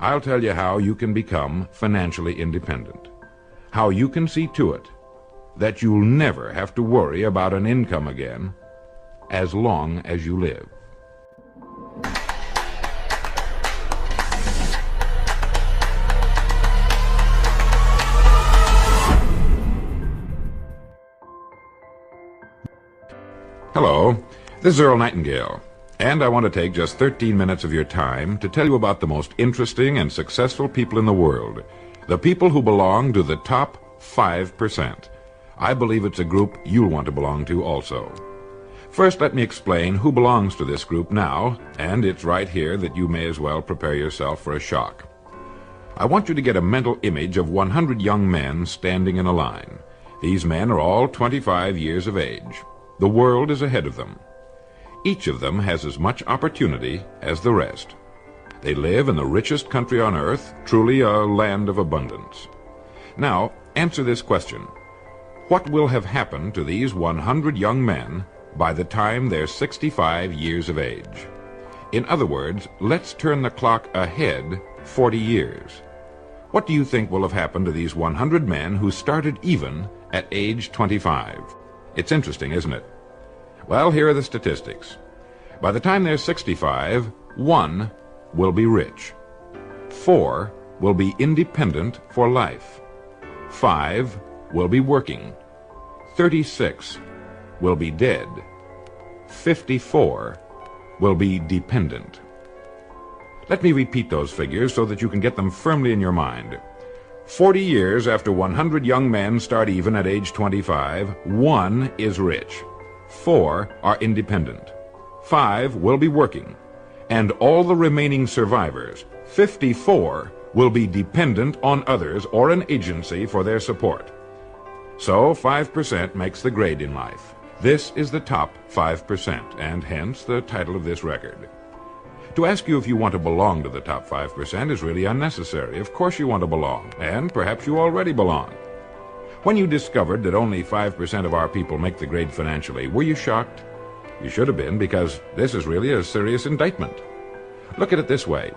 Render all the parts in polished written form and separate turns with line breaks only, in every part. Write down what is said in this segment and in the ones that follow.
I'll tell you how you can become financially independent. How you can see to it that you'll never have to worry about an income again as long as you live. Hello, this is Earl Nightingale, and I want to take just 13 minutes of your time to tell you about the most interesting and successful people in the world, the people who belong to the top 5%. I believe it's a group you'll want to belong to also. First, let me explain who belongs to this group now, and it's right here that you may as well prepare yourself for a shock. I want you to get a mental image of 100 young men standing in a line. These men are all 25 years of age. The world is ahead of them. Each of them has as much opportunity as the rest. They live in the richest country on earth, truly a land of abundance. Now, answer this question. What will have happened to these 100 young men by the time they're 65 years of age? In other words, let's turn the clock ahead 40 years. What do you think will have happened to these 100 men who started even at age 25? It's interesting, isn't it? Well, here are the statistics. By the time they're 65, 1 will be rich. 4 will be independent for life. 5 will be working. 36 will be dead. 54 will be dependent. Let me repeat those figures so that you can get them firmly in your mind. 40 years after 100 young men start even at age 25, 1 is rich. 4 are independent. 5 will be working. And all the remaining survivors, 54, will be dependent on others or an agency for their support. So 5% makes the grade in life. This is the top 5%, and hence the title of this record. To ask you if you want to belong to the top 5% is really unnecessary. Of course you want to belong, and perhaps you already belong. When you discovered that only 5% of our people make the grade financially, were you shocked? You should have been, because this is really a serious indictment. Look at it this way.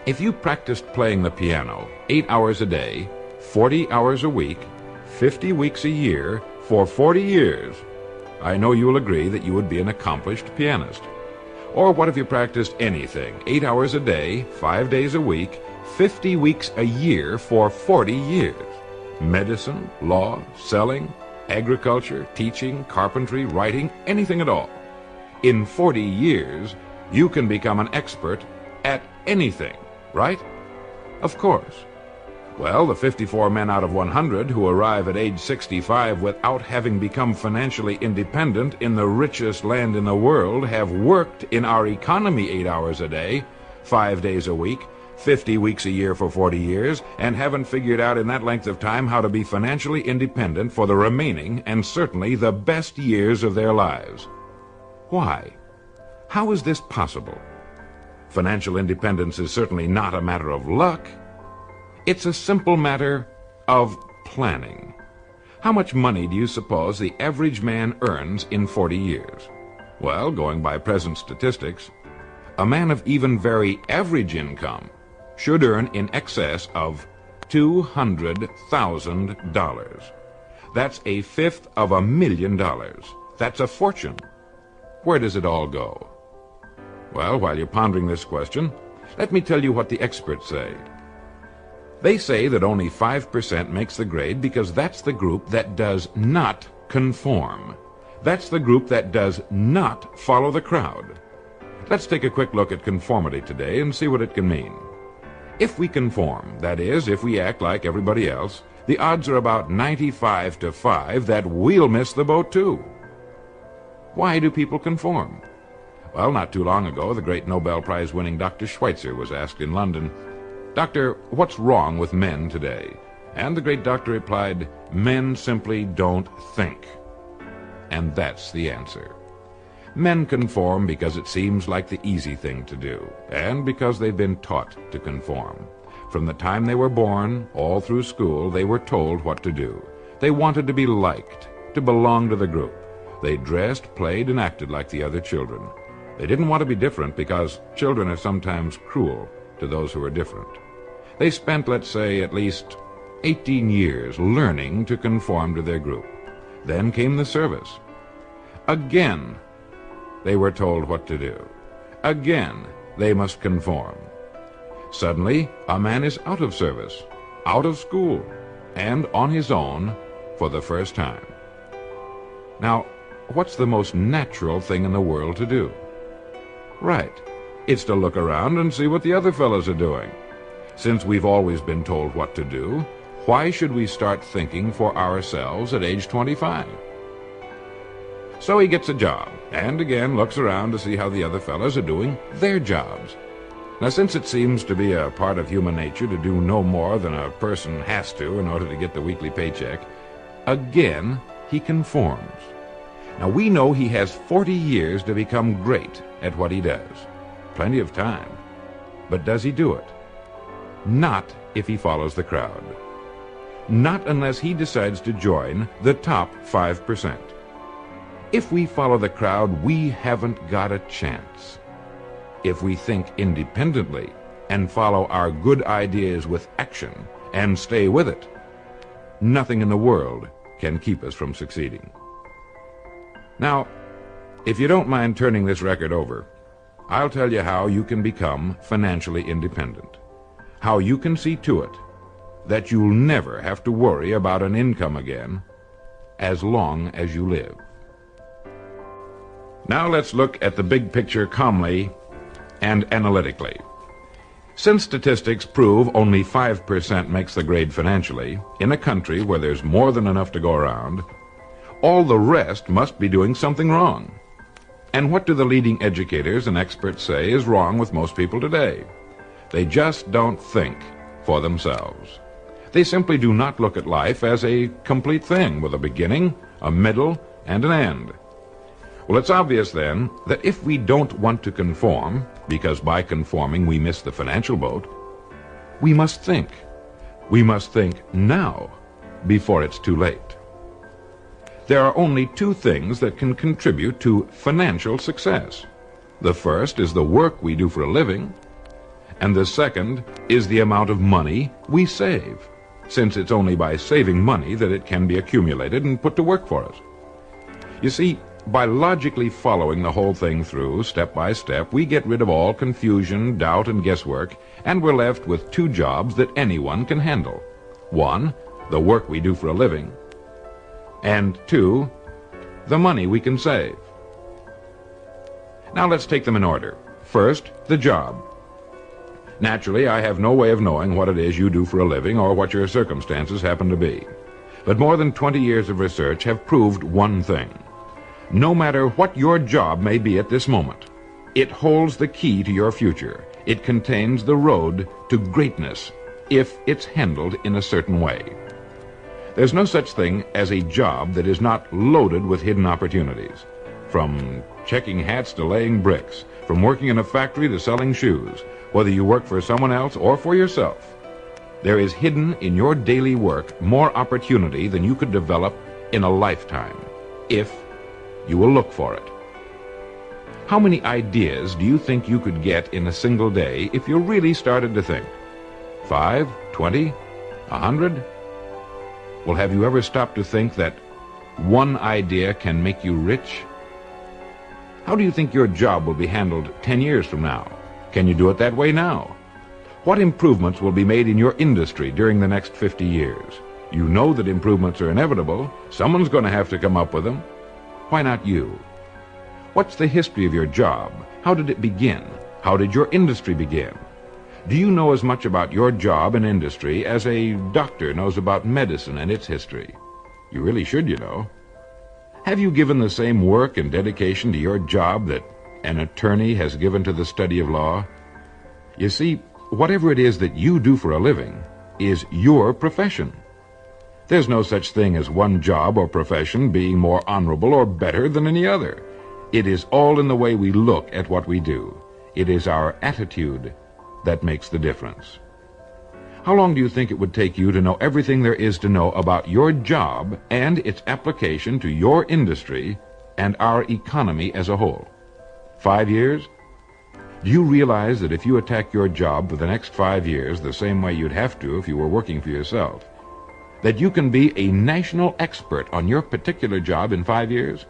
If you practiced playing the piano 8 hours a day, 40 hours a week, 50 weeks a year, for 40 years, I know you'll agree that you would be an accomplished pianist. Or what if you practiced anything, 8 hours a day, 5 days a week, 50 weeks a year for 40 years? Medicine, law, selling, agriculture, teaching, carpentry, writing, anything at all. In 40 years, you can become an expert at anything, right? Of course. Well, the 54 men out of 100 who arrive at age 65 without having become financially independent in the richest land in the world have worked in our economy 8 hours a day, 5 days a week, 50 weeks a year for 40 years, and haven't figured out in that length of time how to be financially independent for the remaining and certainly the best years of their lives. Why? How is this possible? Financial independence is certainly not a matter of luck. It's a simple matter of planning. How much money do you suppose the average man earns in 40 years? Well, going by present statistics, a man of even very average income should earn in excess of $200,000. That's a fifth of $1,000,000. That's a fortune. Where does it all go? Well, while you're pondering this question, let me tell you what the experts say. They say that only 5% makes the grade because that's the group that does not conform. That's the group that does not follow the crowd. Let's take a quick look at conformity today and see what it can mean. If we conform, that is, if we act like everybody else, the odds are about 95 to 5 that we'll miss the boat too. Why do people conform? Well, not too long ago, the great Nobel Prize-winning Dr. Schweitzer was asked in London, "Doctor, what's wrong with men today?" And the great doctor replied, "Men simply don't think." And that's the answer. Men conform because it seems like the easy thing to do, and because they've been taught to conform. From the time they were born, all through school, they were told what to do. They wanted to be liked, to belong to the group. They dressed, played, and acted like the other children. They didn't want to be different because children are sometimes cruel. to those who are different. They spent, let's say, at least 18 years learning to conform to their group. Then came the service. Again, they were told what to do. Again, they must conform. Suddenly, a man is out of service, out of school, and on his own for the first time. Now, what's the most natural thing in the world to do? Right, it's to look around and see what the other fellows are doing. Since we've always been told what to do, why should we start thinking for ourselves at age 25? So he gets a job, and again looks around to see how the other fellows are doing their jobs. Now, since it seems to be a part of human nature to do no more than a person has to in order to get the weekly paycheck, again he conforms. Now, we know he has 40 years to become great at what he does. Plenty of time. But does he do it? Not if he follows the crowd. Not unless he decides to join the top 5%. If we follow the crowd, we haven't got a chance. If we think independently and follow our good ideas with action and stay with it, nothing in the world can keep us from succeeding. Now, if you don't mind turning this record over, I'll tell you how you can become financially independent. How you can see to it that you'll never have to worry about an income again as long as you live. Now let's look at the big picture calmly and analytically. Since statistics prove only 5% makes the grade financially, in a country where there's more than enough to go around, all the rest must be doing something wrong. And what do the leading educators and experts say is wrong with most people today? They just don't think for themselves. They simply do not look at life as a complete thing with a beginning, a middle, and an end. Well, it's obvious then that if we don't want to conform, because by conforming we miss the financial boat, we must think. We must think now, before it's too late. There are only two things that can contribute to financial success. The first is the work we do for a living, and the second is the amount of money we save, since it's only by saving money that it can be accumulated and put to work for us. You see, by logically following the whole thing through, step by step, we get rid of all confusion, doubt, and guesswork, and we're left with two jobs that anyone can handle. One, the work we do for a living, and two, the money we can save. Now let's take them in order. First, the job. Naturally, I have no way of knowing what it is you do for a living or what your circumstances happen to be. But more than 20 years of research have proved one thing. No matter what your job may be at this moment, it holds the key to your future. It contains the road to greatness if it's handled in a certain way. There's no such thing as a job that is not loaded with hidden opportunities. From checking hats to laying bricks, from working in a factory to selling shoes, whether you work for someone else or for yourself, there is hidden in your daily work more opportunity than you could develop in a lifetime, if you will look for it. How many ideas do you think you could get in a single day if you really started to think? 5, 20, 100? Well, have you ever stopped to think that one idea can make you rich? How do you think your job will be handled 10 years from now? Can you do it that way now? What improvements will be made in your industry during the next 50 years? You know that improvements are inevitable. Someone's going to have to come up with them. Why not you? What's the history of your job? How did it begin? How did your industry begin? Do you know as much about your job and industry as a doctor knows about medicine and its history? You really should, you know. Have you given the same work and dedication to your job that an attorney has given to the study of law? You see, whatever it is that you do for a living is your profession. There's no such thing as one job or profession being more honorable or better than any other. It is all in the way we look at what we do. It is our attitude that makes the difference. How long do you think it would take you to know everything there is to know about your job and its application to your industry and our economy as a whole? 5 years? Do you realize that if you attack your job for the next 5 years the same way you'd have to if you were working for yourself, that you can be a national expert on your particular job in 5 years?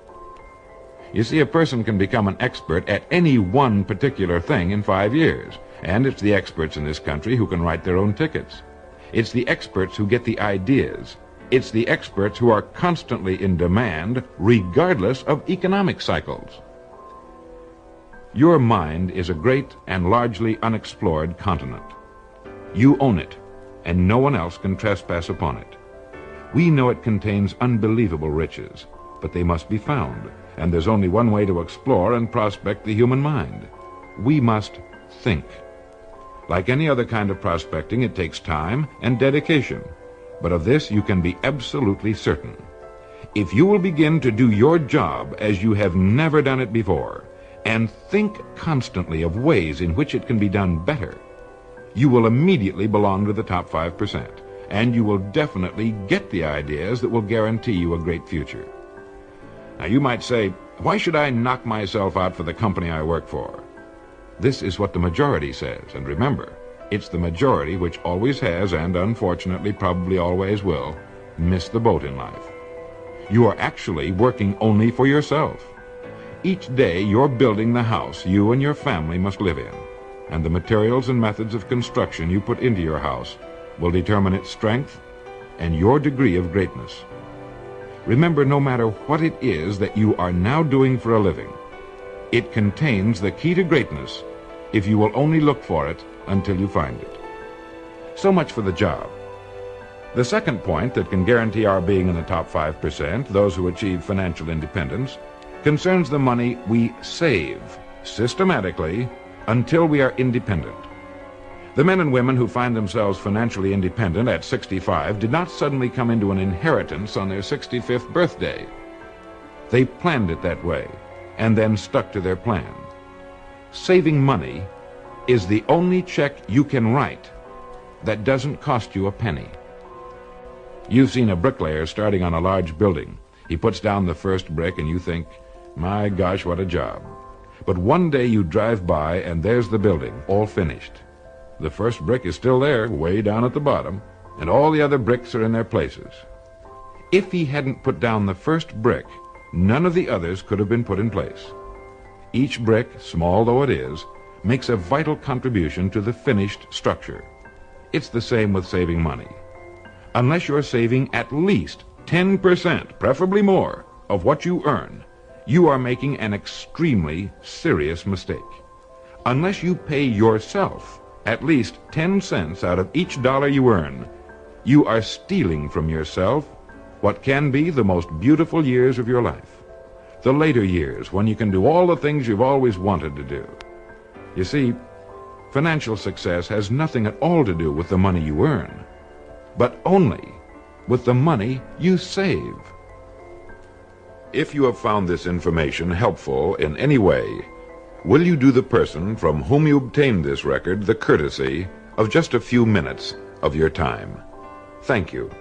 You see, a person can become an expert at any one particular thing in 5 years, and it's the experts in this country who can write their own tickets. It's the experts who get the ideas. It's the experts who are constantly in demand, regardless of economic cycles. Your mind is a great and largely unexplored continent. You own it, and no one else can trespass upon it. We know it contains unbelievable riches, but they must be found, and there's only one way to explore and prospect the human mind. We must think. Like any other kind of prospecting, it takes time and dedication, but of this you can be absolutely certain. If you will begin to do your job as you have never done it before, and think constantly of ways in which it can be done better, you will immediately belong to the top 5%, and you will definitely get the ideas that will guarantee you a great future. Now you might say, why should I knock myself out for the company I work for? This is what the majority says, and remember, it's the majority which always has, and unfortunately probably always will, miss the boat in life. You are actually working only for yourself. Each day you're building the house you and your family must live in, and the materials and methods of construction you put into your house will determine its strength and your degree of greatness. Remember, no matter what it is that you are now doing for a living, it contains the key to greatness if you will only look for it until you find it. So much for the job. The second point that can guarantee our being in the top 5%, those who achieve financial independence, concerns the money we save systematically until we are independent. The men and women who find themselves financially independent at 65 did not suddenly come into an inheritance on their 65th birthday. They planned it that way and then stuck to their plan. Saving money is the only check you can write that doesn't cost you a penny. You've seen a bricklayer starting on a large building. He puts down the first brick and you think, my gosh, what a job. But one day you drive by and there's the building, all finished. The first brick is still there, way down at the bottom, and all the other bricks are in their places. If he hadn't put down the first brick, none of the others could have been put in place. Each brick, small though it is, makes a vital contribution to the finished structure. It's the same with saving money. Unless you're saving at least 10%, preferably more, of what you earn, you are making an extremely serious mistake. Unless you pay yourself at least 10 cents out of each dollar you earn, you are stealing from yourself what can be the most beautiful years of your life. The later years, when you can do all the things you've always wanted to do. You see, financial success has nothing at all to do with the money you earn, but only with the money you save. If you have found this information helpful in any way, will you do the person from whom you obtained this record the courtesy of just a few minutes of your time? Thank you.